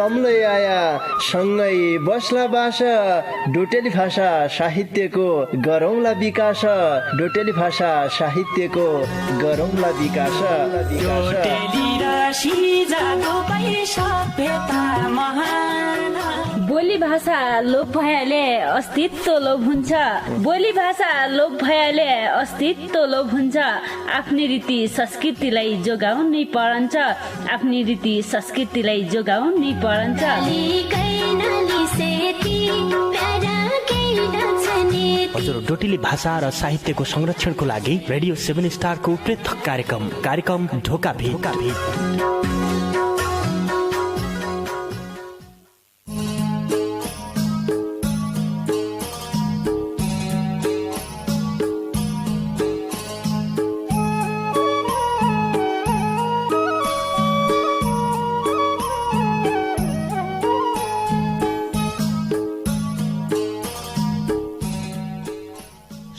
सम्लै आया सँगै बस्ला बास डोटेली भाषा साहित्यको गरौँला विकास डोटेली भाषा साहित्यको गरौँला विकास बोली भाषा लोप भएले अस्तित्व लोप हुन्छ बोली भाषा लोप भएले अस्तित्व लोप हुन्छ आफ्नै रीति संस्कृतिलाई जोगाउनै पर्छ आफ्नै रीति संस्कृतिलाई जोगाउनै पर्छ हजुर डोटेली भाषा र साहित्यको संरक्षणको लागि रेडियो 7 स्टारको पृथक कार्यक्रम ढोका भेट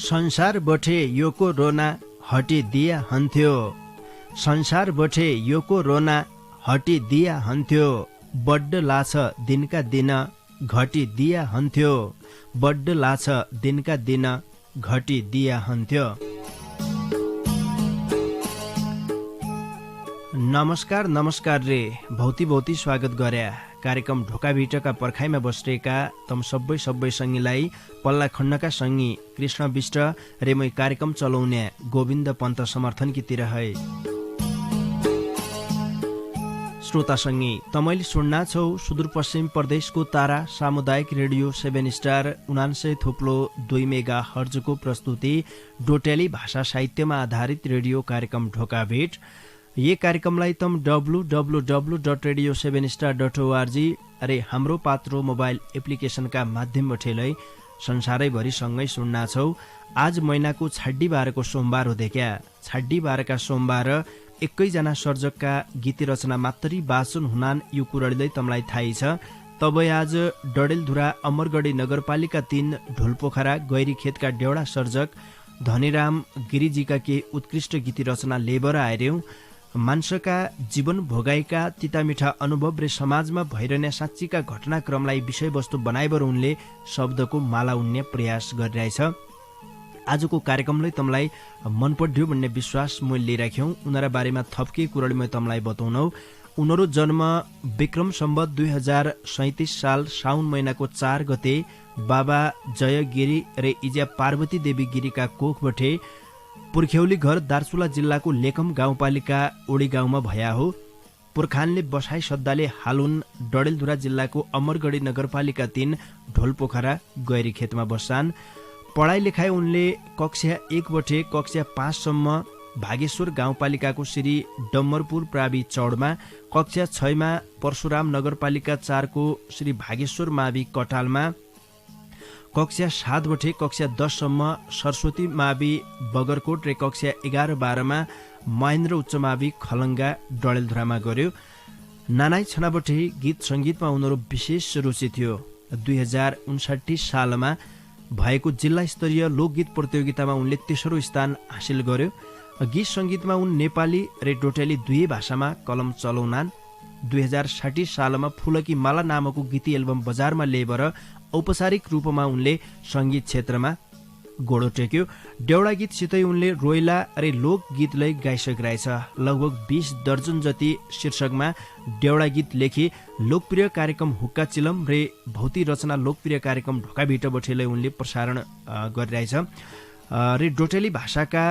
संसार बठे योको रोना हटिदिया हन्थ्यो संसार बठे योको रोना हटिदिया हन्थ्यो बड्ड लाछ दिनका दिन घटिदिया हन्थ्यो बड्ड लाछ दिनका दिन घटिदिया हन्थ्यो। नमस्कार रे भौती स्वागत गर्या कार्यक्रम ढोका भिटका पर्खाइमा बसेका तम सबै सङ्गीलाई पल्ला खण्डका सङ्गी कृष्ण विष्ट रेमै कार्यक्रम चलाउने गोविन्द पन्त समर्थनकीतिर है श्रोता सङ्गी तमैले सुन्ना छौ सुदूरपश्चिम प्रदेशको तारा सामुदायिक रेडियो 7 स्टार 99.2 मेगा हर्जको प्रस्तुति डोटेली भाषा साहित्यमा आधारित रेडियो कार्यक्रम ढोका भेट। ये कार्यक्रमलाई तम www.radio7star.org अरे हाम्रो पात्रो मोबाइल एप्लिकेशनका माध्यमबाट संसारैभरि सँगै सुन्ना छौ। आज महिनाको छाड्डी बारको सोमबार हो देखा छाड्डी बारका सोमबार एकैजना सर्जकका गीत रचना मात्रै वाचन हुनान यो कुरडीलाई तमलाई थाहै छ। तब आज डडेलधुरा अमरगढी नगरपालिका 3 ढोलपोखरा गैरीखेतका डेउडा सर्जक धनीराम गिरिजीका के उत्कृष्ट गीत रचना लेबर आएर्यौं मान्छका जीवन भोगाइका तितामिठा अनुभव र समाजमा भइरहने साँच्चीका घटनाक्रमलाई विषयवस्तु बनाइबर उनले शब्दको माला उन्ने प्रयास गरिरहेछ। आजको कार्यक्रमले तमलाई मन पड्यो भन्ने विश्वास मैले लिइराख्यौं। उनीहरुका बारेमा थपके कुराले म तमलाई बताउनौ। उनीहरु जन्म विक्रम सम्वत 2037 साल साउन महिनाको 4 गते बाबा जय गिरी र इजा पार्वती देवी गिरीका कोखबठे पुर्ख्यौली घर दार्चुला जिल्लाको लेकम गाउँपालिका ओडी गाउँमा भया हो। पुर्खानले बसाई सद्दाले हालुन डडेलधुरा जिल्लाको अमरगढी नगरपालिका 3 ढोलपोखरा गैरीखेतमा बस्छान्। पढाइ लेखाइ उनले कक्षा 1 बटे कक्षा 5 सम्म भागेश्वर गाउँपालिकाको श्री डम्मरपुर प्रावि चौडमा, कक्षा 6 मा परशुराम नगरपालिका 4 को श्री भागेश्वर मावि कटालमा, कक्षा 7 बटे कक्षा 10 सम्म सरस्वती मावि बगरकोट र कक्षा 11-12 मा महेन्द्र उच्च मावि खलङ्गा डडेलधुरामा गर्यो। नानाई छनाबटे गीत सङ्गीतमा उनीहरू विशेष रुचि थियो। 2059 सालमा भएको जिल्ला स्तरीय लोकगीत प्रतियोगितामा उनले तेस्रो स्थान हासिल गर्यो। गीत सङ्गीतमा उन नेपाली र डोटेली दुवै भाषामा कलम चलाउनान्। 2060 सालमा फुलकी माला नामको गीत एल्बम बजारमा ल्याएर औपचारिक रूपमा उनले सङ्गीत क्षेत्रमा गोडो टेक्यो। डेउडा गीतसितै उनले रोइला र लोकगीतलाई गाइसकिरहेछ। लगभग 20 दर्जन जति शीर्षकमा डेउडा गीत लेखी लोकप्रिय कार्यक्रम हुक्का चिलम र भौती रचना लोकप्रिय कार्यक्रम ढोका भिटबठेलाई उनले प्रसारण गरिरहेछ। र डोटेली भाषाका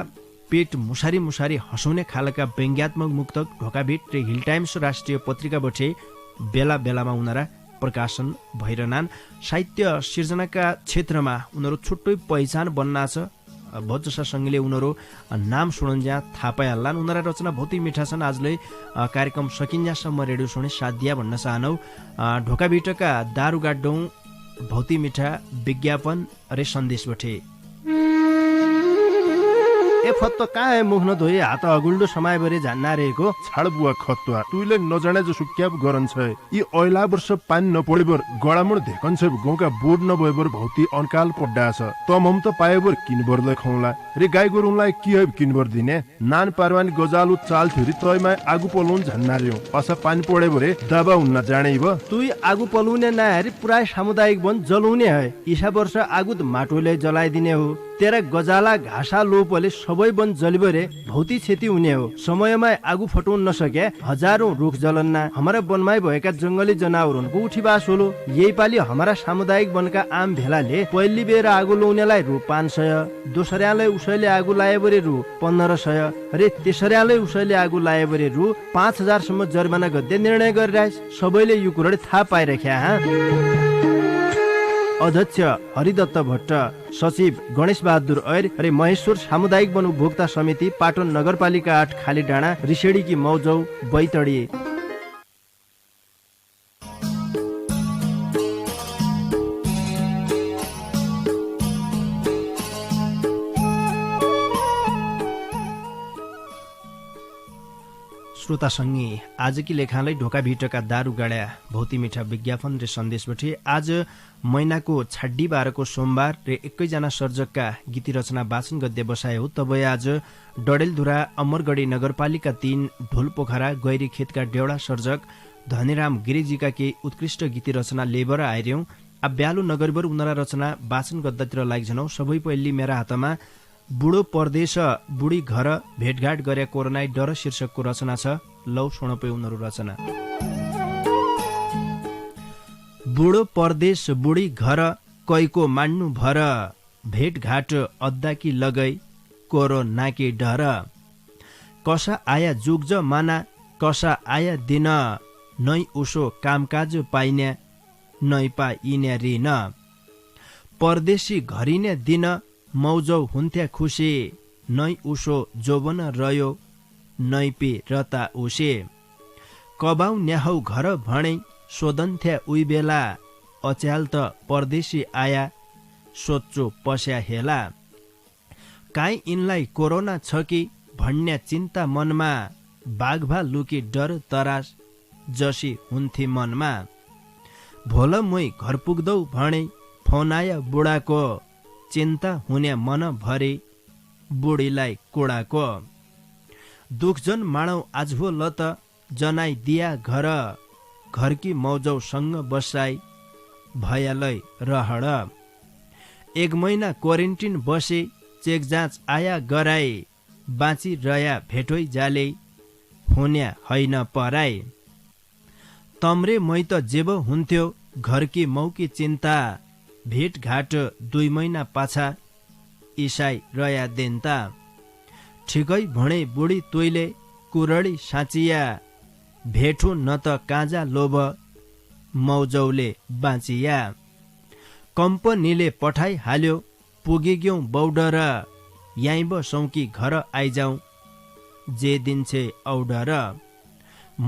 पेट मुसारी हँसाउने खालका व्यङ्ग्यात्मक मुक्तक ढोका भिट र हिल टाइम्स राष्ट्रिय पत्रिकाबठे बेलामा उनीहरा प्रकाशन भइरहनान्। साहित्य सिर्जनाका क्षेत्रमा उनीहरू छुट्टै पहिचान बन्ना छ। बहुत जसा सङ्गीले उनीहरू नाम सुनन्ज्या थाहा पाइहाल्लान्। उनीहरा रचना बहुतै मिठा छन्। आजले कार्यक्रम सकिन्जासम्म रेडियो सुने साथ दिया भन्न चाहनौ। ढोका भिटका दारू गाड्डौँ भौती मिठा विज्ञापन र सन्देशबठे ए फत्तो कहाँ है मुख नधोई हात अगुल्डो समाएभरि झान्ना रहेको छाड बुवा खतुवा तुइले नजाने जसो क्याप गरन्छ यी ऐला वर्ष पानी नपडेबर गडामुड धेकन्छ गाउँका बोर्ड नभएबर भौती अनकाल पड्डा छ तम हम त पाएबर किनबरले खौला रे गाई गोरुलाई के है किनबर दिने नान पारवानी गजालु चाल थुरी तयमा आगु पलाउन झन्ना र्यो असा पानी पडेबरे दाबा हुन्न जाने ब तुई आगु पलुने नहेरी पुराय सामुदायिक वन जलाउने है ईसा वर्ष आगु त माटोले जलाइदिने हो तेरा गजाला घाँसा लोपले सबै वन जलिबरे भौती क्षति हुने हो समयमा आगु फटाउन नसके हजारौं रुख जलन्ना हमारा वनमै भएका जंगली जनावरहरूको उठीबास होलो यही पालि हमारा सामुदायिक वनका आम भेलाले पहिली बेर आगु लाउनेलाई रु 500 दोस्राले उसैले आगु लाएबरे रु 1500 रे तेस्राले उसैले आगु लाएबरे रु 5000 सम्म जरिमाना गद्दे निर्णय गरिरहेछ सबैले यो कुरा थाहा पाइराख्या अध्यक्ष हरिदत्त भट्ट सचिव गणेश बहादुर ऐर रे महेश्वर सामुदायिक वन उपभोक्ता समिति पाटन नगरपालिका 8 खाली डाँडा रिसेडीकी मौजौ बैतडी श्रोता संगी आजकी लेखालाई ढोका भिटका दारू गाड्या भौती मिठा विज्ञापन रे सन्देशपछि आज महिनाको छाड्डी बारको सोमबार रे एकैजना सर्जकका गीती रचना वाचन गद्य बसाए हो तब आज डडेलधुरा अमरगढी नगरपालिका 3 ढोलपोखरा गैरी खेतका डेउडा सर्जक धनीराम गिरिजीका के उत्कृष्ट गीती रचना लेबर आइर्यौं आ ब्यालु नगरबर उनरा रचना वाचन गद्दातिर लागि जनौ सबै पहिली मेरा हातमा बुढो परदेश बुढी घर भेटघाट गरे कोरोनाई डर शीर्षकको रचना छ लौ सुनपे उनीहरू रचना बुढो परदेश बुढी घर कैको मान्नु भर भेटघाट अद्दाकी लगै कोरोनाकी डर कसा आया जुग्ज माना कसा आया दिन नै उसो कामकाज पाइने नै पाइने रिन परदेशी घरिने दिन मौजौ हुन्थ्या खुसी नै उसो जोबन रह्यो नै पि रता उसे कबाउ न्याहौ घर भणै सोधन्थ्या उही बेला अच्याल त परदेशी आया सोच्चो पस्या हेला काई यिनलाई कोरोना छ कि भन्ने चिन्ता मनमा बाघभा लुकी डर तरास जसी हुन्थे मनमा भोल मै घर पुग्दौ भणै फोन आया बुढाको चिन्ता हुने मन भरे बुढीलाई कुडाको दुखजन माणौ आज हो लत जनाई दिया घर घरकी मौजौ सँग बसाई भयालै रहड 1 महिना क्वारेन्टिन बसे चेक जाँच आया गराए बाँची रया भेटोइ जाले हुन्या हैन पराए तम्रे मै त जेब हुन्थ्यो घरकी मौकी चिन्ता भेटघाट 2 महिना पाछा इसाई रया देन्ता ठिकै भणे बुढी तोइले कुरडी साँचिया भेटु न त काजा लोभ मौजौले बाँचिया कम्पनीले पठाइ हाल्यो पुगेग्यौं बौडर याइ बसौँ कि घर आइजाउँ जे दिन्छे औडर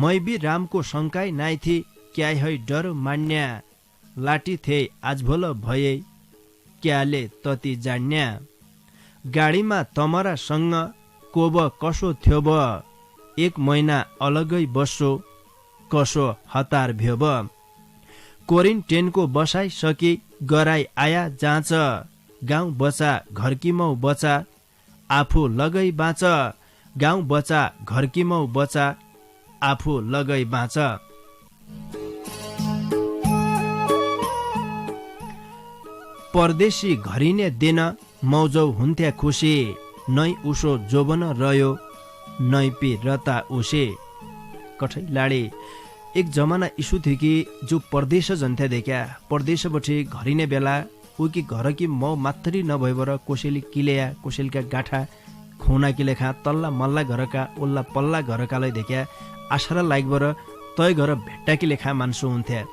मै बि रामको शङ्काइ नाइथी क्याइ है डर मान्या लाटी थे आज भोल भए क्याले तति जान्या गाडीमा तमरासँग कोब कसो थियो ब 1 महिना अलगै बसो कसो हतार भ्यो ब क्वारेन्टाइनको बसाइ सके गराई आया जाँच गाउँ बचा घरकीमौ बचा आफू लगै बाँच गाउँ बचा घरकीमौ बचा आफू लगै बाँच परदेशी घरिने दिन मौजौ हुन्थ्या खुसी नै उसो जोबन रह्यो नै पि रता उसे कठै लाडे एक जमाना इसु थियो कि जो परदेश जन्थ्या देख्या परदेशपछि घरिने बेला उकी घर कि मौ मात्रै नभएबर कोसेली किलेया कोसेलका गाठा खुना किलेखा तल्ला मल्ला घरका उल्ला पल्ला घरकालाई देख्या आशा लागबर तय घर भेट्टा किलेखा मान्छे हुन्थ्या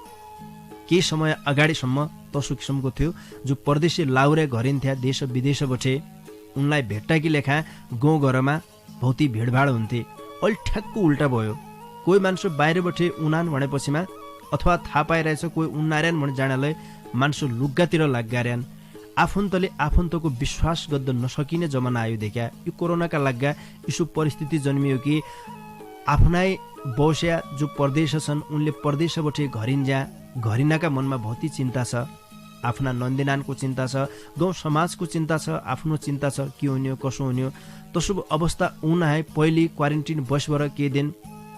केही समय अगाडिसम्म तसो किसिमको थियो जो परदेशी लाउरे घरिन्थ्या देश विदेशबाट उनलाई भेट्टाकी लेखा गाउँघरमा भौती भिडभाड हुन्थे अहिले ठ्याक्क उल्टा भयो कोही मान्छे बाहिरबाट उनान भनेपछिमा अथवा थाहा पाइरहेछ कोही उन्नार्यान भने जानालाई मान्छे लुग्गातिर लाग्गार्यान आफन्तले आफन्तको विश्वास गर्द नसकिने जमाना आयो देखा। यो कोरोनाका लाग्गा यसो परिस्थिति जन्मियो कि आफ्नै बौस्या जो परदेश छन् उनले परदेशबाट घरिन्जा घरिनाका मनमा बहुतै चिन्ता छ, आफ्ना नन्दिनानको चिन्ता छ, गाउँ समाजको चिन्ता छ, आफ्नो चिन्ता छ के हुने कसो हुने। तसो अवस्था उनाहे पहिले क्वारेन्टिन बसबाट केही दिन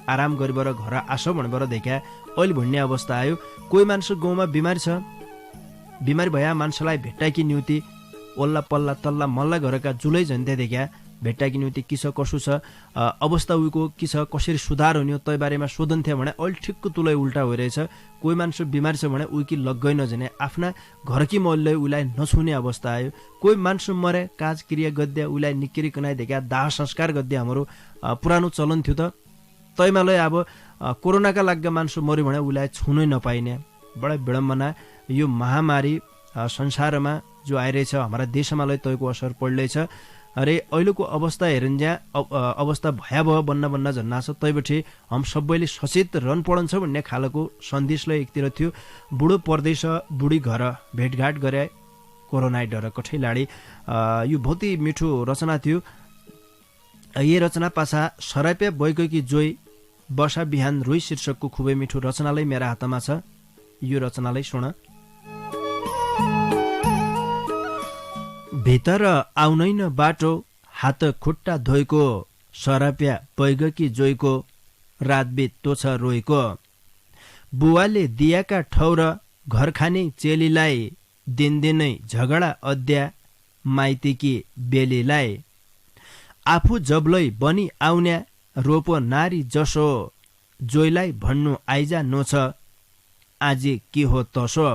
आराम गरेर घर आस भनेर देखा। अहिले भन्ने अवस्था आयो कोही मान्छे गाउँमा बिमारी छ, बिमारी भए मान्छेलाई भेट्टाकी निउति ओल्ला पल्ला तल्ला मल्ला गरेका जुलै झन्थे देखा। भेट्टाकी निउति के छ कसो छ अवस्था उको के छ कसरी सुधार हुने तै बारेमा सोधन्थ्यो भने अहिले ठिक्क तुलै उल्टा भइरहेछ। कोही मान्छे बिमारी छ भने उकी लग्गै नजने आफ्ना घरकी मलले उसलाई नछुने अवस्था आयो। कोही मान्छे मरे काज क्रिया गद्या उसलाई निक्किरिकनाइ देखा दाह संस्कार गद्या हाम्रो पुरानो चलन थियो। त तैमालाई अब कोरोनाका लाग्दा मान्छे मऱ्यो भने उसलाई छुनै नपाइने बडा विडम्बना। यो महामारी संसारमा जो आइरहेछ हाम्रा देशमा लै तयको असर पड्दैछ। अरे अहिलेको अवस्था हेरिन्जा अवस्था भयावह बन्न झन्ना छ। तैबटे हम सबैले सचेत रहन पडन्छ भन्ने खालको सन्देशलाई एकतिर थियो। बुढो परदेश बुढी घर भेटघाट गरे कोरोना डर कठै लाडी यो बहुतै मिठो रचना थियो। ये रचना पाछा सराप्या बैगकी जोई वर्षा बिहान रोई शीर्षकको खुबै मिठो रचनालाई मेरा हातमा छ। यो रचनालाई सुन। भित्र आउनैन बाटो हात खुट्टा धोइको सराप्या बैगकी जोइको रातबित तोछ रोइको। बुवाले दिएका ठौर घर खाने चेलीलाई दिनदिनै झगडा अद्या माइतीकी बेलीलाई। आफू जबलै बनी आउन्या रोपो नारी जसो जोइलाई भन्नु आइजा नोछ आजी के हो तसो।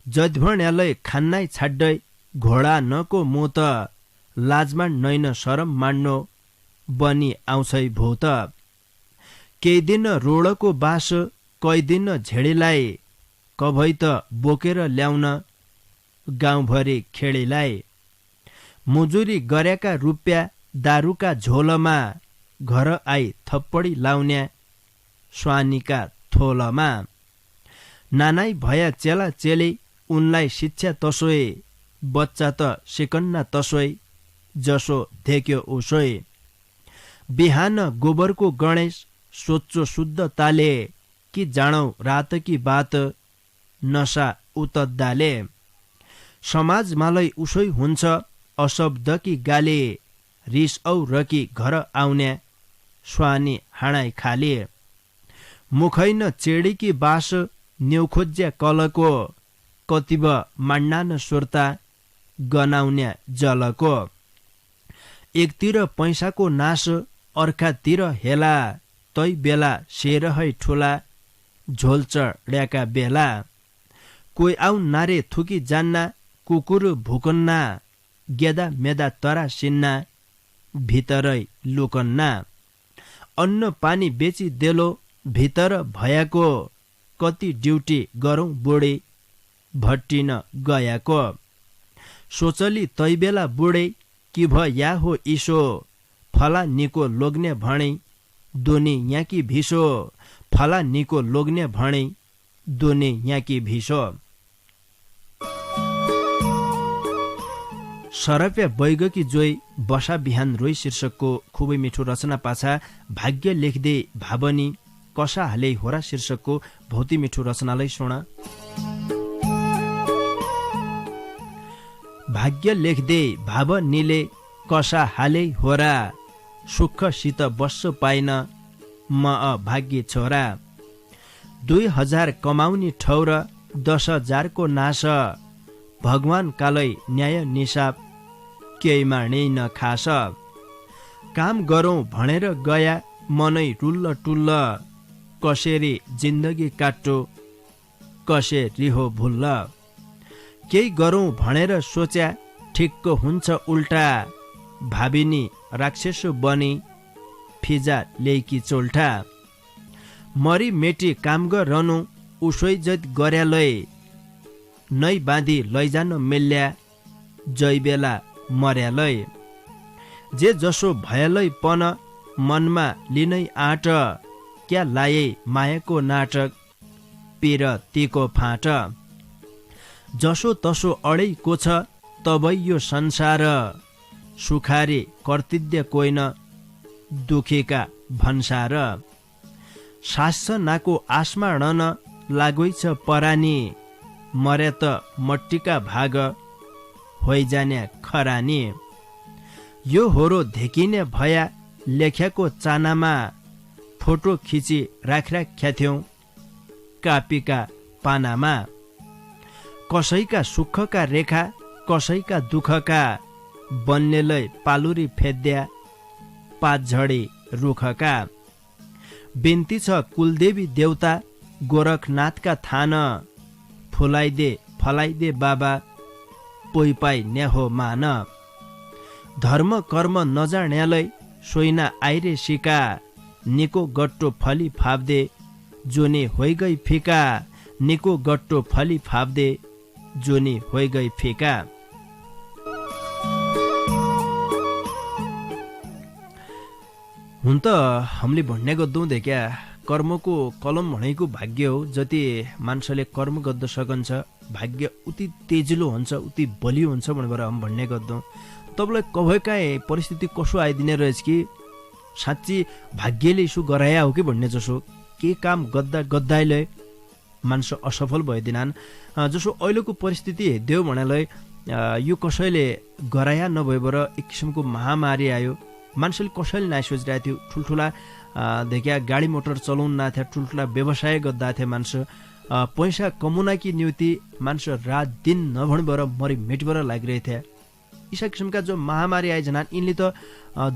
जधभण्यालै खान्नाइ छाड्दै घोडा नको मोत लाजमा नैन शरम मान्नो बनी आउँछै भूत। केही दिन रोडको बास कही दिन झेडीलाई कभै त बोकेर ल्याउन गाउँभरि खेडीलाई। मुजुरी गरेका रुपियाँ दारूका झोलमा घर आई थप्पडी लाउन्या स्वानीका थोलमा। नानाई भया चेला चेली उनलाई शिक्षा तसोए बच्चा त सिकन्ना तसोई जसो देख्यो उसोई। बिहान गोबरको गणेश सोच्चो शुद्ध ताले कि जाणौ रात की बात नशा उतद्दाले। समाजमालै उसै हुन्छ अशब्द कि गाले रिस औ रकी घर आउन्या स्वानी हाणाई खाले। मुखैन चेडी की बास न्यौ खोज्या कलको कतिब मान्नान सुर्ता गनाउन्या जलको। एकतिर पैसाको नाश अर्कातिर हेला तै बेला शेर है ठुला झोल चढ्याका बेला। कोही आउ नारे थुकी जान्ना कुकुर भुकन्ना गेदा मेदा तरा सिन्ना भितरै लुकन्ना। अन्न पानी बेची देलो भितर भयाको कति ड्युटी गरौँ बुढी भट्टिन गयाको। सोचली तैबेला बुढे कि भ या हो इसो फला निको लोग्ने भणे दोनी याकी भिसो। फला निको लोग्ने भणे दोनी याकी भिसो। सरप्या बैगकी जोई बसा बिहान रोई शीर्षकको खुबै मिठो रचना पाछा भाग्य लेख्दै भावनी कसा हाले होरा शीर्षकको भौती मिठो रचनालाई सुन। भाग्य लेख्दै भावनीले कसा हाले होरा सुखसित बस्छ पाइन म अभाग्य छोरा। 2000 कमाउने ठौर 10,000 को नाश भगवान कालै न्याय निसाब केही मार्ने न खास। काम गरौँ भनेर गया मनै टुल्ल टुल्ल कसरी जिन्दगी काट्टो कसरी हो भुल्ल। केही गरौँ भनेर सोच्या ठिक्क हुन्छ उल्टा भाविनी राक्षस बनी फिजा ल्याइकी चोल्टा। मरी मेटी काम गरनु उसै जत गर्यालै नै बाँधी लैजान मिल्या जै बेला मर्यालै। जे जसो भयालै पन मनमा लिनै आँट क्या लाए मायाको नाटक पिर तीको फाँट। जसो तसो अडेको छ तबै यो संसार सुखारे कर्तव्य कोइन दुखेका भन्सार सास नाको आसमा रण लागोइछ परानी मर्या त मट्टीका भाग होइजाने खरानी यो होरो धेकिने भया लेख्याको चानामा फोटो खिची राखिराख्या थियौं कापीका पानामा कसैका सुखका रेखा कसैका दुःखका बन्नेलै पालुरी फेद्या पातझडी रुखका बिन्ती छ कुलदेवी देवता गोरखनाथका थान फुलाइदे फलाइदे बाबा पोइपाई न्याहो मान धर्म कर्म नजाण्यालै सोइना आइरे सिका निको गट्टो फली फाप्दे जोनी होइगई फिका निको गट्टो फली फाप्दे जोनी होइगई फिका हुन त हामीले भन्ने गर्दौँ क्या कर्मको कलम भनेको भाग्य हो जति मान्छेले कर्म गर्द सकन्छ भाग्य उति तेजिलो हुन्छ उति बलियो हुन्छ भनेर हामी भन्ने गर्दौँ तपाईँलाई कभैकाहीँ परिस्थिति कसो आइदिने रहेछ कि साँच्ची भाग्यले यसो गराया हो कि भन्ने जसो के काम गर्दा गर्दाले मान्छे असफल भइदिनान् जसो अहिलेको परिस्थिति हेर्दियो भनेलाई यो कसैले गराया नभएबाट एक किसिमको महामारी आयो मान्छेले कसैले नाइ सोचिरहेको थियो ठुल्ठुला देखिया गाडी मोटर चलाउन नथे ठुल्ठुला व्यवसाय गर्दा थिए मान्छे पैसा कमाउनकी निम्ति मान्छे रात दिन नभनबाट मरि मेटबाट लागिरहेको थिए यी किसिमका जो महामारी आए झन् यिनले त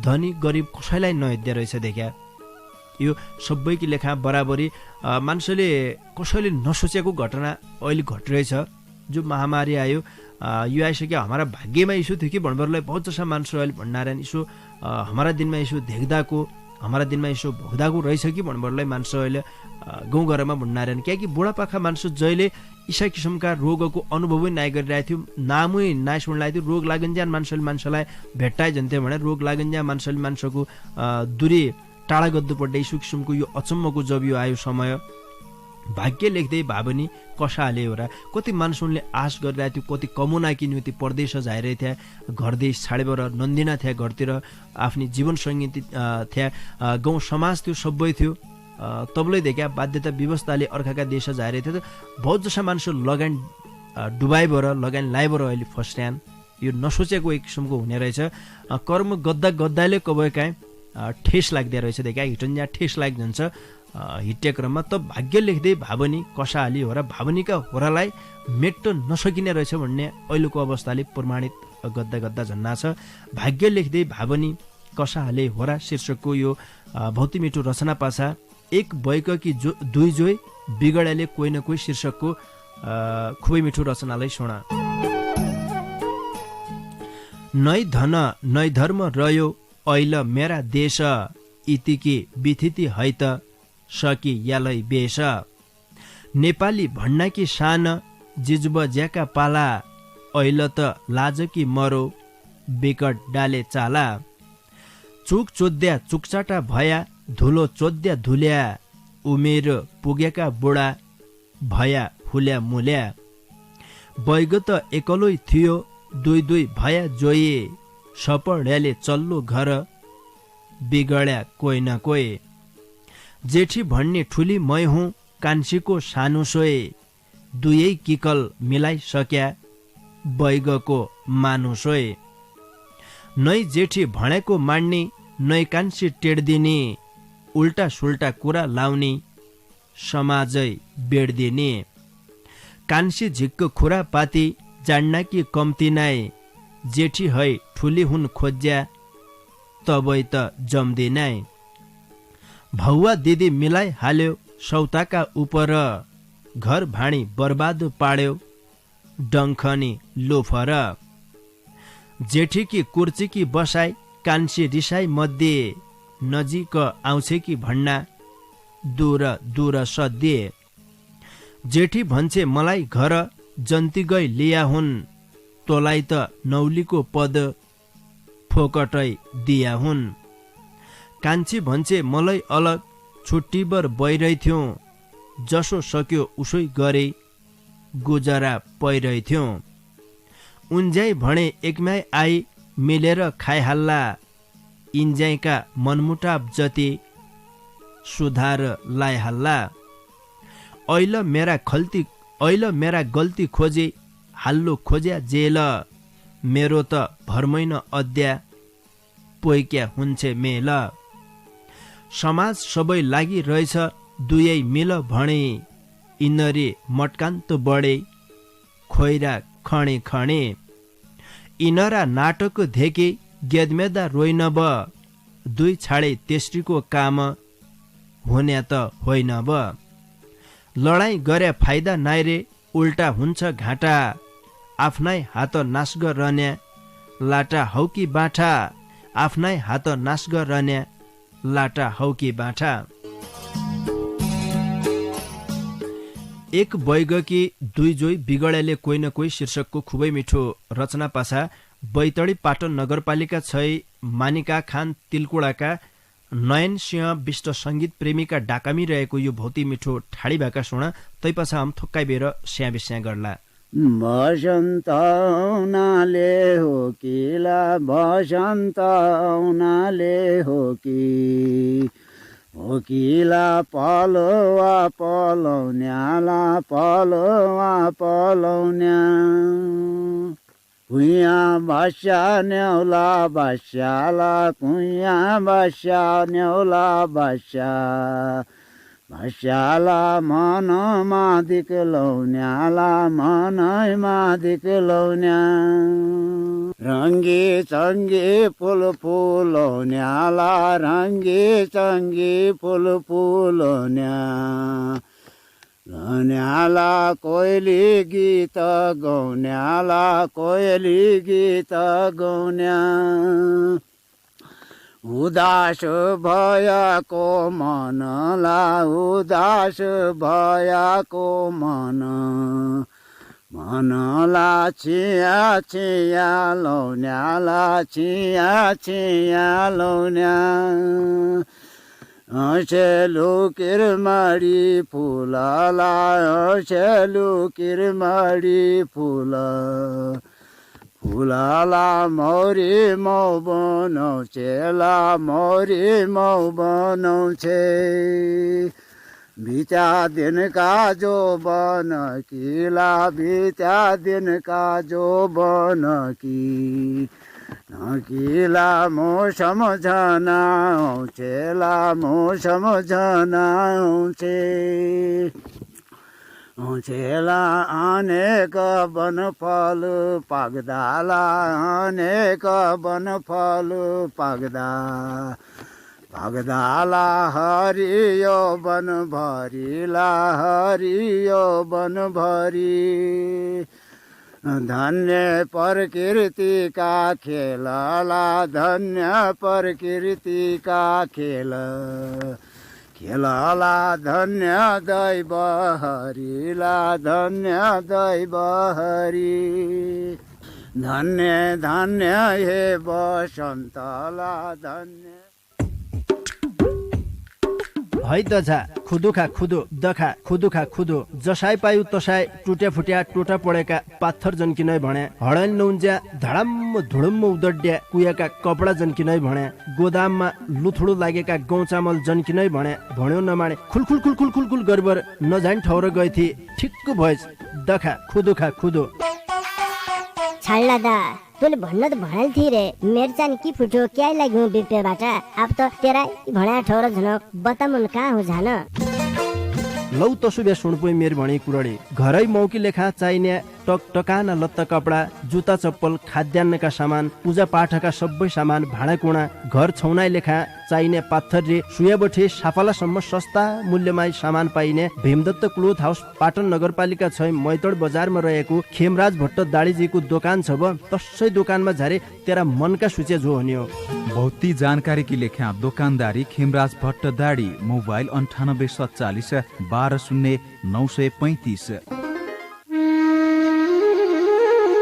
धनी गरिब कसैलाई नहेर्दो रहेछ देखिया यो सबैकी लेखा बराबरी मान्छेले कसैले नसोचेको घटना अहिले घटिरहेछ जो महामारी आयो यो आइसक्यो हमारा भाग्यमा इसो थियो कि भन्नलाई बहुत जसा मान्छे अहिले भन्नारायण इसो हमारा दिनमा यसो देख्दाको हमारा दिनमा यसो भोग्दाको रहेछ कि भन्नलाई मान्छे अहिले गाउँघरमा भन्नारायण किनकि बुढापाखा मान्छे जहिले यी किसिमका रोगको अनुभवै नाइ गरिरहेको थियो नामै नाइ सुन्लाएको थियो रोग लागन्ज्यान मान्छेलाई भेट्टाइ जन्थे भने रोग लागन्ज्या मान्छेले मान्छेको दूरी टाढा गर्नुपर्ने यसो किसिमको यो अचम्मको जब यो आयो समय भाग्य लेख्दै भावनी कसाले हो र कति मान्छेले आश गरिरहेको थियो कति कमुनाकी निम्ति परदेश जाइरहेको थिए घरदेश छाडेर नन्दिना थिए घरतिर आफ्नी जीवन सङ्गी थिए गाउँ समाज थियो सबै थियो तबलै देखा बाध्यता व्यवस्थाले अर्काका देश जाइरहेको थियो बहुत जसा मान्छे लगान डुबाइबाट लगान लाइबाट अहिले फस्ट्यान यो नसोचेको एक किसिमको हुने रहेछ कर्म गद्दा गद्दाले कबै काहीँ ठेस लाग्दो रहेछ देखा हिटन्या ठेस लाग जान्छ हिट्या क्रममा त भाग्य लेख्दै भावनी कसाली हो र भावनीका होरालाई मेट्न नसकिने रहेछ भन्ने अहिलेको अवस्थाले प्रमाणित गद्दा गद्दा झन्ना छ भाग्य लेख्दै भावनी कसाले होरा शीर्षकको यो भौती मिठो रचना पाछा एक बैक कि दुई जोइ बिगडाले कोही न कोही शीर्षकको खुबै मिठो रचनालाई सुना नै धन नै धर्म रह्यो ऐल मेरा देश इतिकी बिथिति है त सकी यालै बेस नेपाली भन्नाकी शान जिजुब ज्याका पाला ऐल त लाजकी मरो बिकट डाले चाला चुक चोद्या चुकचाटा भया धुलो चोद्या धुल्या उमेर पुगेका बुढा भया हुल्या मुल्या बैग त एकलै थियो दुई दुई भया जोए सपड्याले चल्लो घर बिगड्या कोही न कोही जेठी भन्ने ठुली मै हुँ कान्छीको सानो सोए दुवै किकल मिलाइसक्या बैगको मानु सोए नै जेठी भनेको मान्ने नै कान्छी टेड्दिने उल्टा सुल्टा कुरा लाउने समाजै बेड्दिने कान्छी झिक्क खुरा पाती जान्ना कि कम्ती नाइ जेठी है ठुली हुन खोज्या तबै त जम्दिनै भौवा दिदी मिलाइ हाल्यो सौताका उपर घर भाँडी बर्बाद पाड्यो डङ्खनी लोफर जेठी कि कुर्ची कि बसाई कान्छी रिसाई मध्ये नजिक आउँछ कि भन्ना दूर दूर सध्ये जेठी भन्छे मलाई घर जन्ती गई लिया हुन् तँलाई त नौलीको पद फोकटै दिया हुन् कान्छी भन्छे मलाई अलग छुट्टीबर बइरहेथ्यौँ जसो सक्यो उसै गरे गुजरा पैरहेथ्यो। उन्ज्याइ भने एकमै आई मिलेर खाइहाल्ला, इन्ज्याइका मनमुटाव जति सुधार लाइहाल्ला। ऐल मेरा गल्ती खोजे हाल्लो खोज्या जेल, मेरो त भरमैन अद्या पोइक्या हुन्छ मेल। समाज सबै लागि रहेछ दुयै मिल भने, इनरी मटकान्त बढे खोइरा खणे खणे। इनरा नाटक धेके गेदमेदा रोइन ब, दुई छाडे तेस्रीको काम हुने त होइन ब। लडाईँ गरे फाइदा नाइरे उल्टा हुन्छ घाटा, आफ्नै हात नाश गर्ने लाटा हौ कि बाठा, आफ्नै हात नाश गर्ने लाटा हौ कि बाठा। एक बैगकी दुई जोई बिगडेले कोही न कोही शीर्षकको खुबै मिठो रचना पासा बैतडी पाटन नगरपालिका 6 मानिका खान तिलकुडाका नयन सिंह विष्ट संगीत प्रेमीका डाकामी रहेको यो भौती मिठो ठाडी भाका सुन तैपछा हम थोक्काइ बेर स्या बिस्या गर्ला। बसन्त आउनाले हो किला, बसन्त आउनाले हो किला, पलवा पलौन्याला, पलवा पलौन्या। कुइया बास्या न्याउला बास्याला, कुइया बास्या न्याउला बास्या। भाष्याला मनमा दिक्लौन्याला, मनैमा दिक्लौन्या। रङ्गी चङ्गी फुल फुलौन्याला, रङ्गी चङ्गी फुल फुलौन्या। न्याला कोइली गीत गौन्याला, कोइली गीत गौन्या। उदास भयाको मनला, उदास भयाको मनला। छिया छिया लौन्याला, छिया छिया लौन्या। सेलु किरमडी फुलला, सेलु किरमडी फुल। फुलला मौरी मौ बनाउँछेला, मौरी मौ बनाउँछे। बिचा दिनका जो बन किला, बिचा दिनका जो बन किला। मो सम्झना आउँछेला, मो सम्झना आउँछे। औँछेला अनेक बनफल पाग्दाला, अनेक बनफल पाग्दा। पाग्दाला हरियो बनभरिला, हरियो बनभरि। धन्य प्रकृतिका खेलला, धन्य प्रकृतिका खेल। खेलला धन्य दैव हरिला, धन्य दैव हरि। धन्य धन्य हे बसन्तला, धन्य। है दझा खुदुखा खुदो दखा खुदुखा खुदो, जसाई पायु तसाई टुट्या फुट्या टोटा पडेका पाथर जन्किनै भने। हडल नौन्ज्या धडम्म धुडुम्म उदड्या कुयाका कपडा जन्किनै भने। गोदाममा लुथुडो लागेका गहुँ चामल जन्किनै भने। भन्यो नमाने खुलखुल खुलखुल खुलखुल गरबर नजान ठाउँ गए थिए। ठिक्क भएछ दखा खुदुखा खुदो। छाड्ला दा, तैँले भन्न त भनेल थिए रे, मेरो चाहिँ के फुट्यो क्या लाग्यो बिपेबाट। अब त तेरा भण्या ठौर झनक बतामुन कहाँ हो झान। लौ तसुबे सुनपुई मेर भणी कुरडी। घरै मौकी लेखा चाहिने टकटकाना लत्ता कपडा, जुत्ता चप्पल, खाद्यान्नका सामान, पूजा पाठका सबै सामान, भाँडाकुँडा, घर छौनाइ लेखा चाहिने पाथरले सुयाबठे साफालासम्म सस्ता मूल्यमा सामान पाइने भीमदत्त क्लोथ हाउस पाटन नगरपालिका 6 मैतड बजारमा रहेको खेमराज भट्ट दाडीजीको दोकान छ ब। तसै दोकानमा झारे तेरा मनका सूचे जो हुने हो। बहुती जानकारी की लेखा दुकानदारी खेमराज भट्ट दाडी। मोबाइल 9847 120935।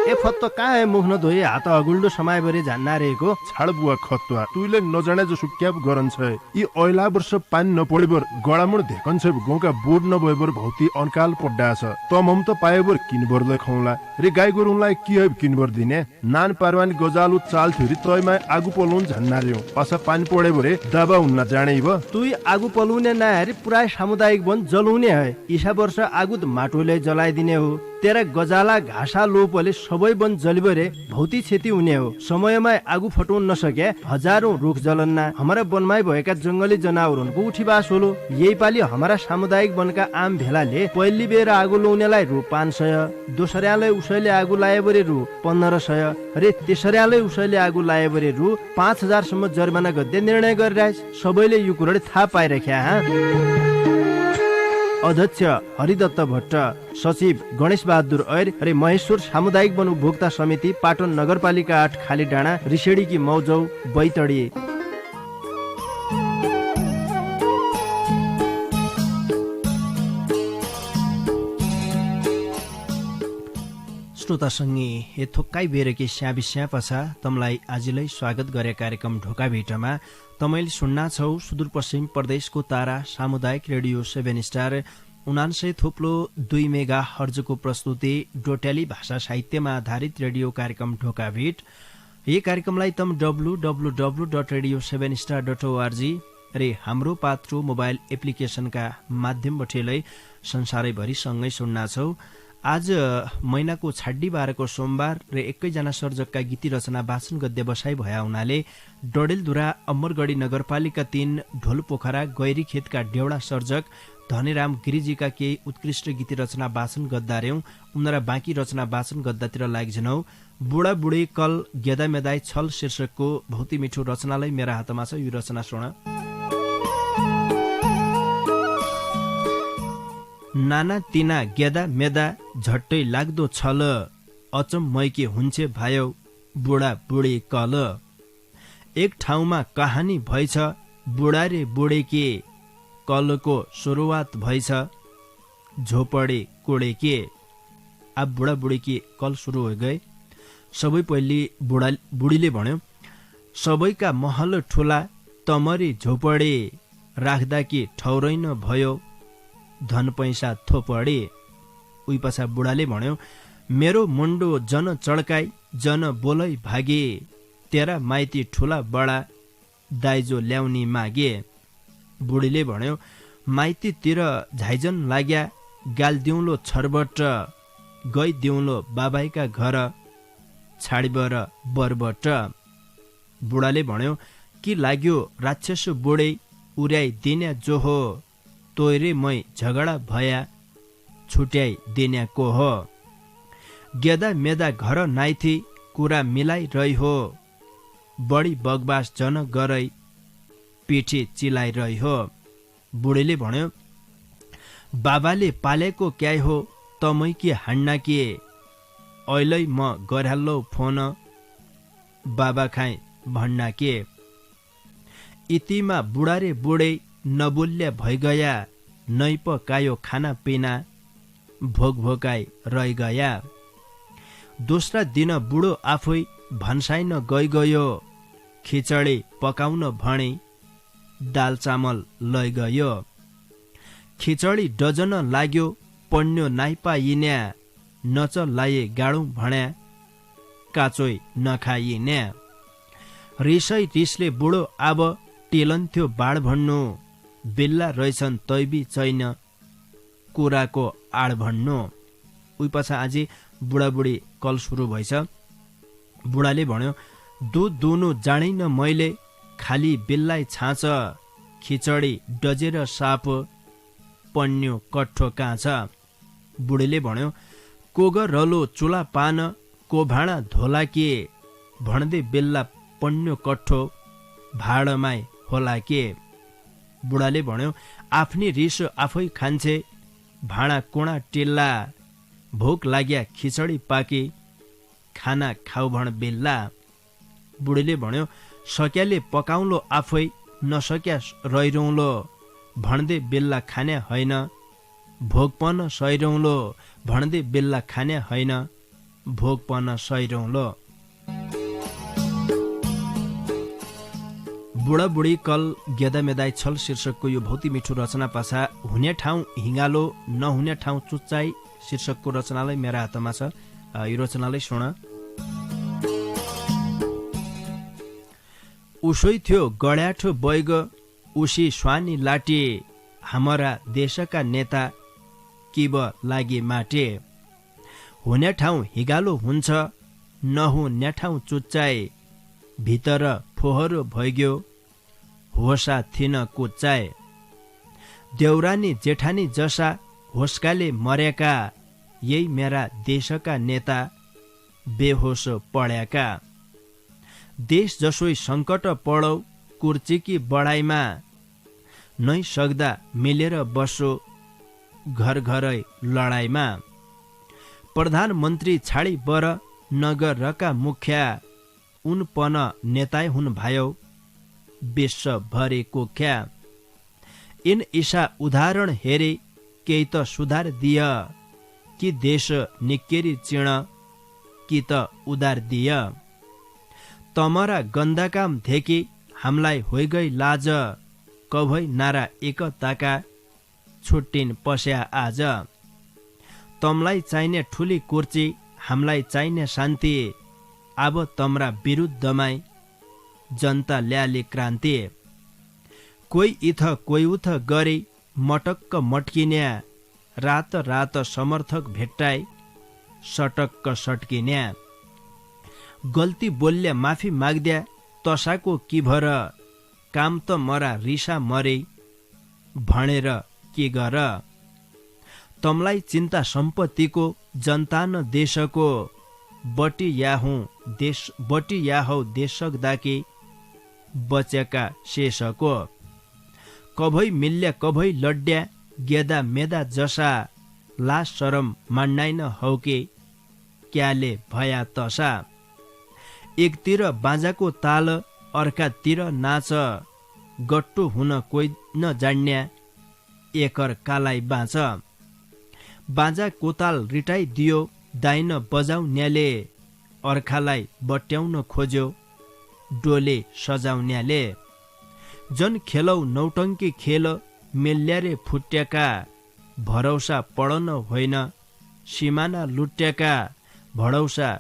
ए फत्तो कहाँ मुख नधोए हात अगुल्डो समाएभरि झान्ना रहेको छाड बुवा खतुवा तुइले नजाने जसो क्याप गरन छ यी ऐला वर्ष पानी नपडेबर गडामुड धेकन छ गौका बोर्ड नभएबर भौती अनकाल पड्डा छ तम हम त पाएबर किनबरले खौला रे गाई गोरुलाई के है किनबर दिने नान पारवानी गजालु चाल थुरी तयमा आगु पलौन झन्ना र्यो पासा पानी पडेबरे दाबा हुन्न जाने ब तुई आगु पलुने नहरी पुरा सामुदायिक वन जलाउने है ईसा वर्ष आगु त माटोले जलाइदिने हो तेरा गजाला घाँसा लोपले सबै वन जलिबरे भौती क्षति हुने हो समयमा आगु फटाउन नसके हजारौं रुख जलन्ना हमारा वनमै भएका जंगली जनावरहरूको उठीबास होलो यही पालि हमारा सामुदायिक वनका आम भेलाले पहिली बेर आगु लाउनेलाई रु 500 दोस्राले उसैले आगु लाएबरे रु 1500 रे तेस्राले उसैले आगु लाएबरे रु 5000 सम्म जरिमाना गर्दै निर्णय गरिरहेछ सबैले यो कुराले थाहा पाइराख्या अध्यक्ष हरिदत्त भट्ट सचिव गणेश बहादुर ऐर रे महेश्वर सामुदायिक वन उपभोक्ता समिति पाटन नगरपालिका 8 खाली डाँडा रिसेडीकी मौजौ बैतडी श्रोता संगी हे थोक्काइ बेरकी स्याबी स्यापछा तमलाई आजिलै स्वागत गरे कार्यक्रम ढोका भेटमा तमैले सुन्ना छौ सुदूरपश्चिम प्रदेशको तारा सामुदायिक रेडियो 7 स्टार 99.2 मेगा हर्जको प्रस्तुति डोटेली भाषा साहित्यमा आधारित रेडियो कार्यक्रम ढोका भेट यी कार्यक्रमलाई तम www.radio7star.org रे हाम्रो पात्रो मोबाइल एप्लिकेशनका माध्यमबाट संसारैभरि सँगै सुन्ना छौ आज महिनाको 26 सोमबार र एकैजना सर्जकका गीती रचना वाचन गद्य बसाई भया हुनाले डडेलधुरा अमरगढी नगरपालिका 3 ढोलपोखरा गैरीखेतका डेउडा सर्जक धनेराम गिरिजीका केही उत्कृष्ट गीती रचना वाचन गद्दार्यौं उनीहरा बाँकी रचना वाचन गद्दातिर लाग्छनौ बुढा बुढी कल गेदा मेदाई छल शीर्षकको भौती मिठो रचनालाई मेरा हातमा छ यो रचना सुन नाना तिना गेदा मेदा झट्टै लाग्दो छल अचम्मैके हुन्छे भायौ बुढा बुढी कल एक ठाउँमा कहानी भएछ बुढा रे बुढे के कलको सुरुवात भएछ झोपडे कोडे के अब बुढा बुढी के कल सुरु हो गए सबै पहिले बुढीले भन्यो सबैका महल ठुला तमरी झोपडे राख्दा के ठौरै न भयो धन पैसा थोपडे उही पछा बुढाले भन्यो मेरो मुन्डो जन चड्काई जन बोलै भागे तेरा माइती ठुला बडा दाइजो ल्याउनी मागे बुढीले भन्यो माइतीतिर झाइजन लाग्या गाल दिउँलो छरबट गई दिउँलो बाबाईका घर छाडिबर बरबट बुढाले भन्यो कि लाग्यो राक्षस बुढे उर्याई दिन्या जो हो तोरे मै झगडा भया छुट्याई दिन्या को हो गेदा मेदा घर नाइथी कुरा मिलाई रही हो बढी बगबास जन गरै पिठी चिलाइ रही हो बुढीले भन्यो बाबाले पालेको क्याइ हो तमै के हान्ना के अहिले म गराल्लो फोन बाबा खाइ भन्ना के इतिमा बुढा रे बुढे नबोल्य भइगया नै पकायो खाना पिना भोक भोकाई रहि गया दोस्रा दिन बुढो आफै भन्साइन गयो खिचडी पकाउन भने दाल चामल लै गयो खिचडी डजन लाग्यो पन्यो नाइपा यिन्या नच लाए गाडौँ भन्या काचोइ नखाइन्या रिसै रिसले बुढो अब टेलन्थ्यो बाढ भन्नु बेल्ला रहेछन् तैबी छैन कुराको आड भन्नु उही पछा आज बुढाबुढी कल सुरु भएछ बुढाले भन्यो दुध दुनु जाँदैन मैले खाली बेल्लाई छाँच खिचडी डजेर साप पन्यो कठो काँच बुढीले भन्यो कोग रलो चुला पान को भाँडा धोला के भन्दै बेल्ला पन्यो कठो भाँडमाई होला के बुढाले भन्यो आफ्नी रिस आफै खान्छे भाँडा कोणा टेल्ला भोक लाग्या खिचडी पाके खाना खाउ भण बेल्ला बुढीले भन्यो सक्याले पकाउलो आफै नसक्या रहिरौँलो भन्दै बेल्ला खाने होइन भोकपन सहिरौँलो भन्दै बेल्ला खाने होइन भोग पन सैरौँ लो। बुढा बुढी कल गेदा मेदाई छल शीर्षकको यो भौती मिठो रचना पाछा हुने ठाउँ हिँगालो नहुने ठाउँ चुच्चाई शीर्षकको रचनालाई मेरा हातमा छ। यो रचनालाई सुन। उसै थियो गड्याठो बैग उसी स्वानी लाटे हाम्रा देशका नेता किब लागि माटे। हुने ठाउँ हिगालो हुन्छ नहुने ठाउँ चुच्चाए भित्र फोहोरो भइग्यो होसा थिन कुच्चाए। देउरानी जेठानी जसा होस्काले मरेका यही मेरा देशका नेता बेहोस पड्याका। देश जसोई सङ्कट पढौ कुर्चीकी बढाइमा नै सक्दा मिलेर बसो घर घरै लडाइँमा। प्रधानमन्त्री छाडी बर नगरका मुख्या उनपन नेताय हुन भायो विश्वभरिको ख्या। इन ईशा उदाहरण हेरे केही त सुधार दिय कि देश निक्केरी चिण कि त उदार दिय। तमरा गन्दा काम धेकी हामीलाई होइ गई लाज कभै नारा एकताका छुट्टिन पस्या आज। तमलाई चाहिने ठुली कुर्ची हामीलाई चाहिने शान्ति अब तम्रा विरुद्धमाई जनता ल्याले क्रान्ति। कोही इथ कोही उथ गरी मटक्क मट्किन्या रात रात समर्थक भेट्टाई सटक्क सट्किन्या। गल्ती बोल्या माफी माग्द्या तसाको कि भर काम त मरा रिसा मरे भनेर के गर। तमलाई चिन्ता सम्पत्तिको जनता न देशको बटी या हौ देशक दाके बचेका शेषको। कभै मिल्ल्या कभै लड्या गेदा मेदा जसा लास शरम मान्नाइन हौ के क्याले भया तसा। एकतिर बाजाको ताल अर्कातिर नाच गट्टु हुन कोही नजान्या एकर कालाई बाँच। बाजा कोताल रिटाइदियो दाइन बजाउन्याले अर्खालाई बट्याउन खोज्यो डोले सजाउन्याले। जन खेलौ नौटङ्की खेल मिल्यारे फुट्याका भरौसा पढन होइन सिमाना लुट्याका भरौसा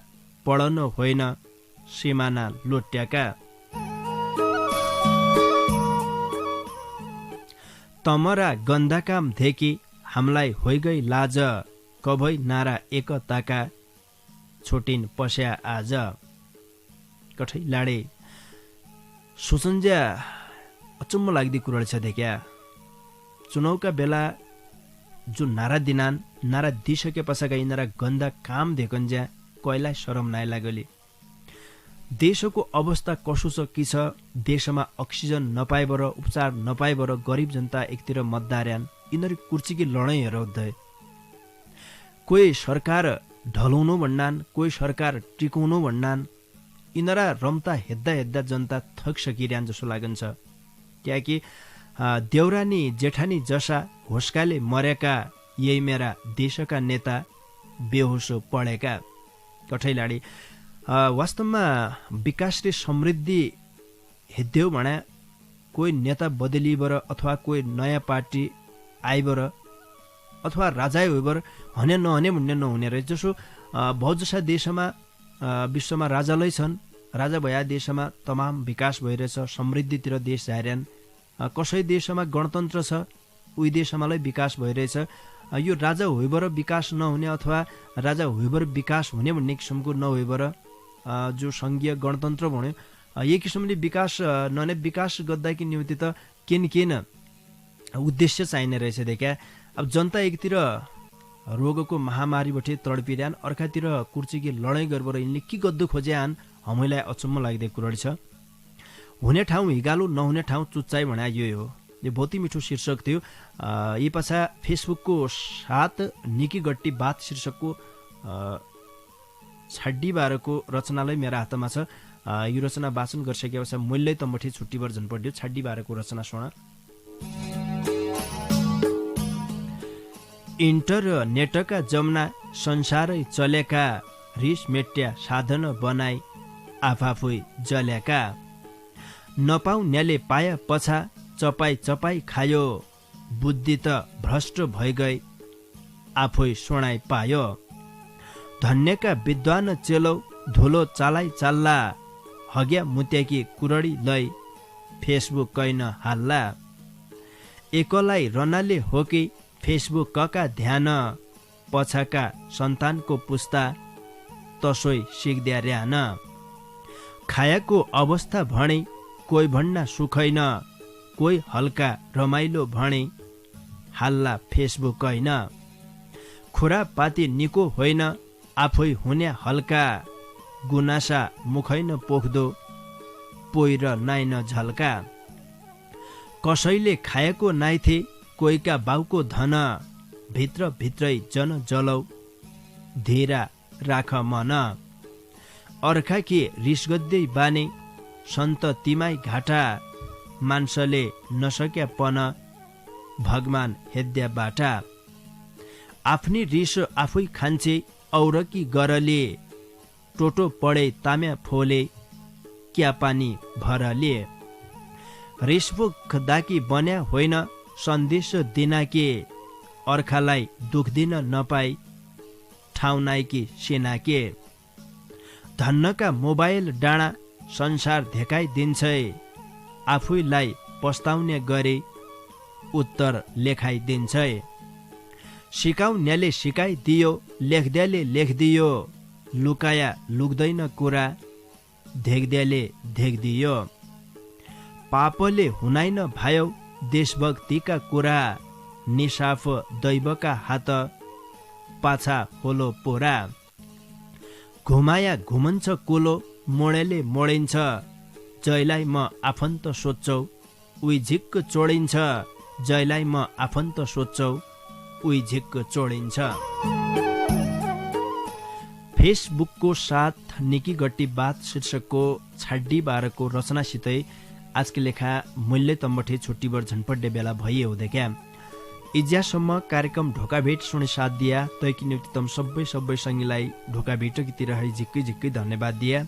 पढन होइन सिमाना लुट्याका। तमरा गन्दा काम धेकी हामीलाई होइ गई लाज कभै नारा एकताका छोटिन पस्या आज। कठै लाडे सोचन्ज्या अचम्म लाग्दी कुराहरू छ देख्या। चुनावका बेला जो नारा दिनान नारा दिइसके पछाडि यिनीहरू गन्दा काम धेकन्ज्या कहिलाई शरम नाइ लागली। देशको अवस्था कसो छ कि छ। देशमा अक्सिजन नपाएबर उपचार नपाएबर गरिब जनता एकतिर मतदार्यान यिनीहरू कुर्चीकी लडाइँहरू हुँदै। कोही सरकार ढलाउनु भन्नान् कोही सरकार टिकाउनु भन्नान् यिनीहरू रम्ता हेद्दा हेद्दा जनता थक सकिरहन जसो लागन्छ। किनकि देउरानी जेठानी जसा होस्काले मरेका यही मेरा देशका नेता बेहोस पढेका। कठैलाडी वास्तवमा विकास र समृद्धि हेद्यौ भने कोही नेता बदलिबर अथवा कोही नयाँ पार्टी आइबर अथवा राजा होइबर हने नहने भन्ने नहुने रहेछ। जसो बहुत जसा देशमा विश्वमा राजालै छन्। राजा भया देशमा तमाम विकास भइरहेछ समृद्धितिर देश जाइरहन्। कसै देशमा गणतन्त्र छ उही देशमालाई विकास भइरहेछ। यो राजा होइबर विकास नहुने अथवा राजा होइबर विकास हुने भन्ने किसिमको नहोइबर जो सङ्घीय गणतन्त्र भन्यो यही किसिमले विकास नने विकास गर्दाकी निम्ति त केन उद्देश्य चाहिने रहेछ देखा। अब जनता एकतिर रोगको महामारीबाट तडपिरहन् अर्कातिर कुर्चीकी लडाइँ गरेर यिनले के गद्दु खोज्यान् हामीलाई अचम्म लाग्दै कुराहरू छ। हुने ठाउँ हिगालो नहुने ठाउँ चुच्चाइ भने यो हो। यो बहुत मिठो शीर्षक थियो। यी पछा फेसबुकको 7 निकी गट्टी बात शीर्षकको छाड्डी बारको रचनालाई मेरा हातमा छ। यो रचना वाचन गरिसकेपछि मैले त मठी छुट्टी वर्जन पढ्यो। छाड्डी बारको रचना सुन। इन्टरनेटका जमना संसारै चलेका रिस मेट्या साधन बनाई आफाफै जल्याका नपाउन्याले पाए पछा चपाई चपाई खायो बुद्धि त भ्रष्ट भइगई आफै सोनाइ पायो धन्यका विद्वान चेलौ धुलो चालाई चाल्ला हग्या मुत्याकी कुरडी लै फेसबुक कैन हाल्ला एकलाई रनाले हो कि फेसबुक कका ध्यान पछाका सन्तानको पुस्ता तसोई सिक्द्या र्यान खायाको अवस्था भणे कोही भन्न सुखैन कोही हल्का रमाइलो भणे हाल्ला फेसबुक कैन खुरापाती निको होइन आफै हुने हल्का गुनासा मुखैन पोख्दो पोइर नाइन झल्का कसैले खाएको नाइथे कोहीका बाउको धन भित्र भित्रै जन जलौ धेरा राख मन अर्खाकी रिसगद्दै बाने सन्त तिमाई घाटा मान्छेले नसक्या पन भगवान हेद्या बाटा आफ्नी रिस आफै खान्छे औरकी गरले टोटो पडे ताम्या फोले क्या पानी भरले रिसबुक दाकी बन्या होइन सन्देश दिनाके अर्खालाई दुख दिन नपाई ठाउँ नाइकी सेनाके धन्नका मोबाइल डाँडा संसार धेकाइदिन्छै आफूलाई पस्ताउने गरे उत्तर लेखाइदिन्छै सिकाउन्याले सिकाइदियो लेख्द्याले लेखिदियो लुकाया लुक्दैन कुरा धेक्द्याले धेक्दियो पापले हुनाइन भायौ देशभक्तिका कुरा निसाफ दैवका हात पाछा होलो पोरा घुमाया घुमन्छ कुलो मोडेले मोडिन्छ जयलाई म आफन्त सोध्छौ उही झिक्क चोडिन्छ जयलाई म आफन्त सोध्छौ उही झिक्क चोडिन्छ फेसबुकको साथ निकी गट्टी बात शीर्षकको छाड्डी बाह्रको रचनासितै आजको लेखा मूल्य तम्बठे छुट्टीबर झन्पड्डे बेला भइए हुँदैक्या इज्यासम्म कार्यक्रम ढोका भेट सुने साथ दिया तैकी निम्ति तम सबै सङ्गीलाई ढोका भेटकीतिर झिक्कै झिक्कै धन्यवाद दिया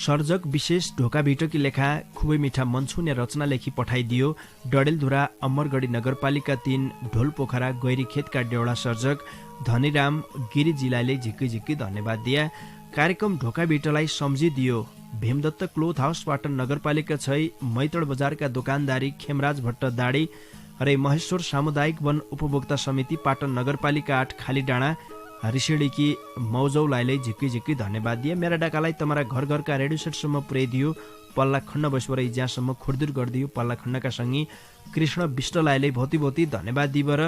सर्जक विशेष ढोका भेटकी लेखा खुबै मिठा मनछुने रचना लेखी पठाइदियो डडेलधुरा अमरगढी नगरपालिका 3 ढोलपोखरा गैरीखेतका डेउडा सर्जक धनीराम गिरिजीलाई झिक्कै झिक्कै धन्यवाद दिया कार्यक्रम ढोका भेटलाई सम्झिदियो भीमदत्त क्लोथ हाउस पाटन नगरपालिका 6 मैतड बजारका दोकानदारी खेमराज भट्ट दाडी र महेश्वर सामुदायिक वन उपभोक्ता समिति पाटन नगरपालिका 8 खाली डाँडा रिसेडीकी मौजौलाई झिक्कै झिक्कै धन्यवाद दिए मेरा डाकालाई तमारा घर घरका रेडियो सेटसम्म पुर्याइदियो पल्ला खण्ड बसवर ज्यासम्म खुर्दुर गरिदियो पल्ला खण्डका सँगै कृष्ण विष्टलाई भौती भौती धन्यवाद दिएर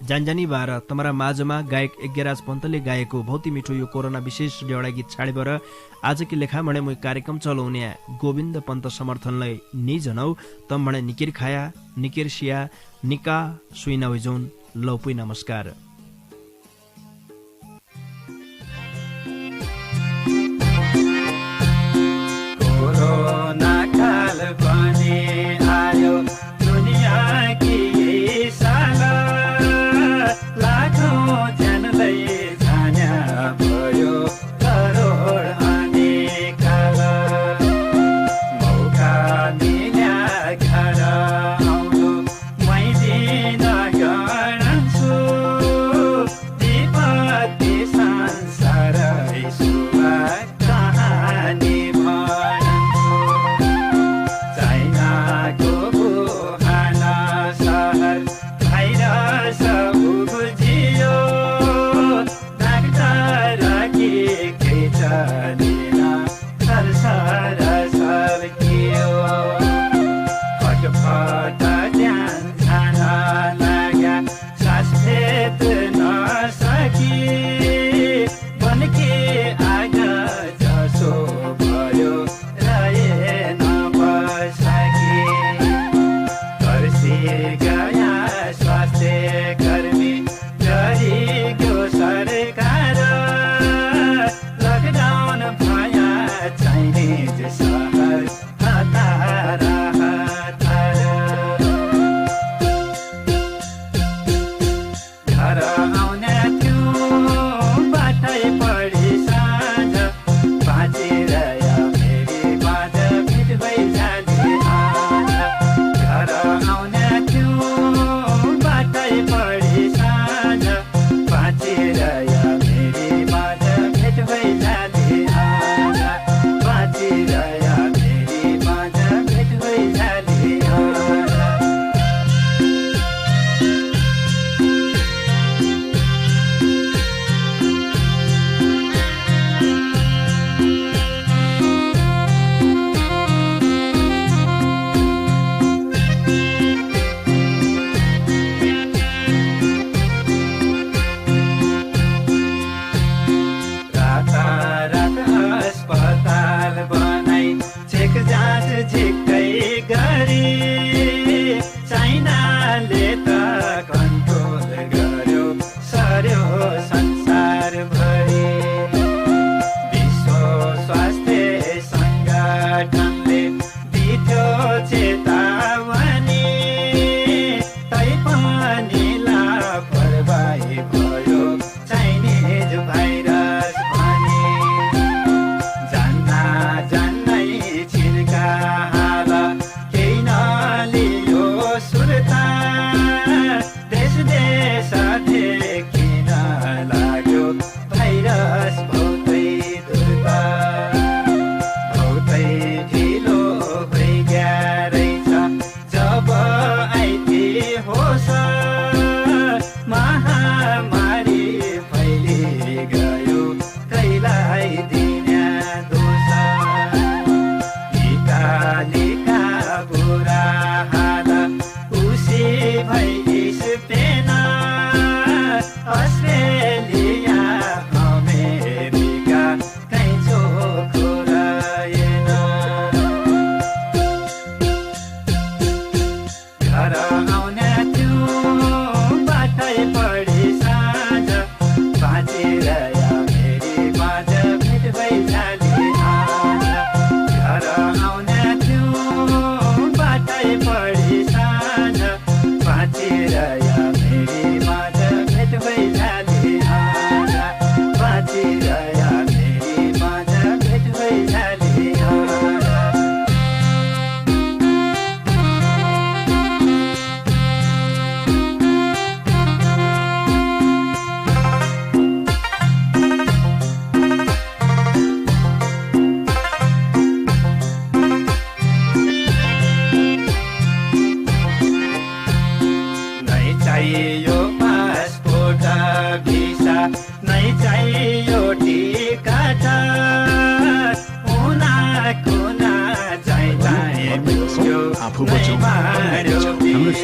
जानजानी बार तमारा माझमा गायक यज्ञराज पन्तले गाएको भौती मिठो यो कोरोना विशेष एउटा गीत छाडेर आजकी लेखा मणे म कार्यक्रम चलाउने गोविन्द पन्त समर्थनलाई नि जनौ तम मणे निकिर खाया निकिर सिया निका सुइना वैजौन लौपुई नमस्कार कोरोना काल पनि आयो दुनिया की साला लाखौं जनलाई जान्या भयो करोड अनि काल मौका मिल्या घर आउनु मैले नगर्छु विपत्ति संसारै सुवा कहानी भन्छु चाइनाको वुहान सहर भाइरस उब्जियो डाक्टर के चलेन सरसर सर्कियो फटफट ज्यान खान लाग्या सास फेर्न नसकी बनके आग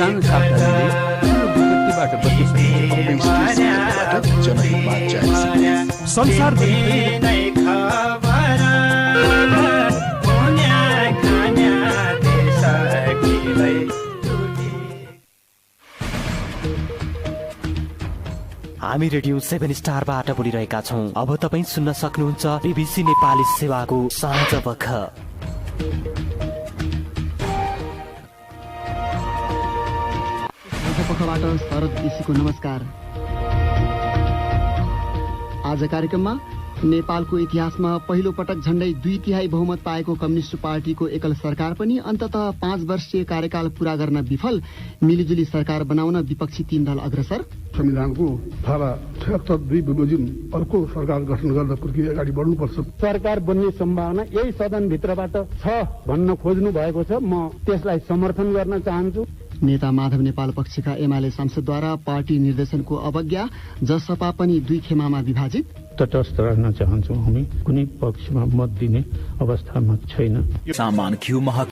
सानो सावधानीले ठुलो विपत्तिबाट बच्न सकिन्छ। संसारभरि हामी रेडियो 7 स्टारबाट बोलिरहेका छौं। अब तपाईं सुन्न सक्नुहुन्छ बीबीसी नेपाली सेवाको साँझ बख। पक्षबाट शरद ऋषिको नमस्कार। आज कार्यक्रममा नेपालको इतिहासमा पहिलो पटक झण्डै 2/3 बहुमत पाएको कम्युनिस्ट पार्टीको एकल सरकार पनि अन्ततः 5 वर्षीय कार्यकाल पूरा गर्न विफल, मिलिजुली सरकार बनाउन विपक्षी 3 दल अग्रसर। संविधानको धारा 76(2 बमोजिम अर्को सरकार गठन गर्न प्रक्रिया अगाडि बढ्नुपर्छ। सरकार बन्ने सम्भावना यही सदनभित्रबाट छ भन्न खोज्नु भएको छ, म त्यसलाई समर्थन गर्न चाहन्छु। नेता माधव नेपाल पक्षका एमाले सांसदद्वारा पार्टी निर्देशनको अवज्ञा, जसपा पनि 2 खेमामा विभाजित। तटस्थ रहन चाहन्छौँ, हामी कुनै पक्षमा मत दिने अवस्थामा छैन। सामान घिउ